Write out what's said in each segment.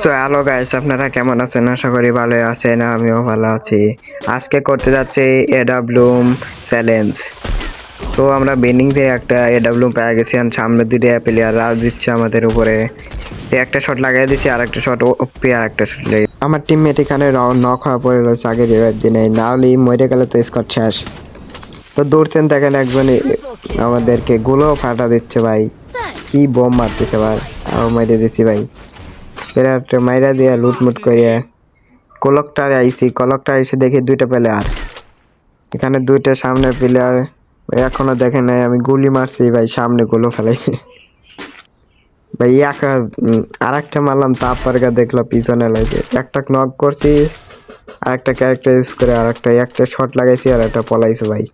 So hello guys, আপনারা কেমন আছেন? আশা করি ভালো আছেন, আমিও ভালো আছি। আজকে করতে যাচ্ছি এডাব্লুম চ্যালেঞ্জ। তো আমরা বেনিং থেকে একটা এডাব্লুম পেয়ে গেছি, আর সামনে দুইটা প্লেয়ার রাজ দিচ্ছে আমাদের উপরে। একটা শট লাগাই দিচ্ছি, আর একটা শট ওপি, আর একটা শট লেগে আমার টিমমেট এখানে নক হওয়া পড়ে রয়েছে আগে রিভাইভ দিনে, না হলে মরে গেলে তো স্কোর শেষ। তো দৌড়ছেন দেখেন একজন আমাদেরকে গুলো ফাটা দিচ্ছে ভাই, কি বোম মারতেছে ভাই, আর মেরে দিচ্ছি ভাই। প্লেয়ারটা মাইরা দিয়ে লুটমুট করিয়া কলকটারে আইসি, কলকটা এসে দেখি দুইটা প্লেয়ার, এখানে দুইটা সামনে প্লেয়ার এখনো দেখে নাই, আমি গুলি মারছি ভাই, সামনে গুলো ফেলাইছে ভাই। আর একটা মারলাম, তারপর দেখলো পিছনে লাগছে, একটা নক করছি, আর একটা ক্যারেক্টার ইউজ করে আর একটা শট লাগাইছি, আর একটা পলাইছে ভাই।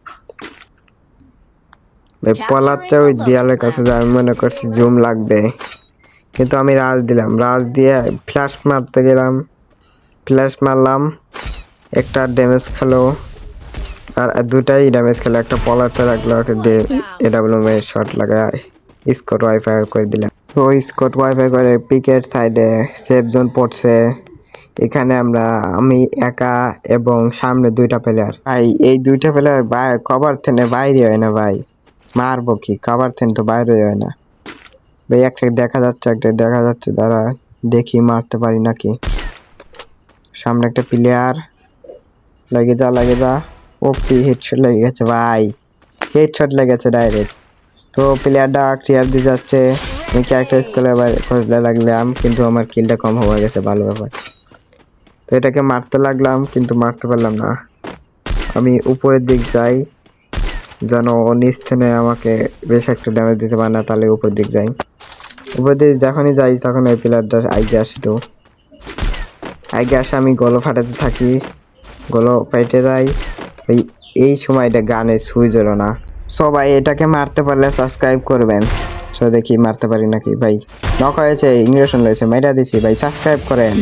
ভাই পলাচ্ছে ওই দেয়ালের কাছে, যা আমি মনে করছি জুম লাগবে, কিন্তু আমি রাজ দিলাম, রাজ দিয়ে ফ্ল্যাশ মারতে গেলাম, ফ্ল্যাশ মারলাম, একটা ড্যামেজ খেলো, আর দুটাই ড্যামেজ খেলো, একটা পলাতে রাখলো, একটা এডাব্লিউএম এর শট লাগায় স্কট ওয়াইফাই করে দিলাম। তো স্কট ওয়াইফাই করে পিকের সাইডে সেফ জোন পড়ছে, এখানে আমি একা এবং সামনে দুইটা প্লেয়ার। ভাই এই দুইটা প্লেয়ার কভার থেকে বাইরে হয় না ভাই, মারবো কি, কভার থেকে তো বাইরে হয় না ভাই। একটা দেখা যাচ্ছে দাঁড়া দেখি মারতে পারি নাকি। সামনে একটা প্লেয়ার, লাগে যা ওপি হেডশট লেগে গেছে ভাই, হেডশট লেগেছে ডাইরেক্ট। তো প্লেয়ারটা ক্লিয়ার দিয়ে যাচ্ছে, আমি ক্যারেক্টার স্কুলে করতে লাগলাম, কিন্তু আমার কিলটা কম হয়ে গেছে, ভালো ব্যাপার। তো এটাকে মারতে লাগলাম, কিন্তু মারতে পারলাম না। আমি উপরের দিক যাই, যেন নিচ থেকে আমাকে বেশ একটা ড্যামেজ দিতে পারে না, তাহলে উপর দিক যাই। উপর দিক যখনই যাই তখন ওই প্লেয়ারটা আগে আসলো, আগে আসে, আমি গলো ফাটাতে থাকি, গলো ফাইটে যাই। এই সময়টা গানে সুইচ হলো না। সবাই এটাকে মারতে পারলে সাবস্ক্রাইব করবেন। দেখি মারতে পারি নাকি ভাই। নক হয়েছে, ইংরেশন রয়েছে, মেরা দিছি ভাই, সাবস্ক্রাইব করেন।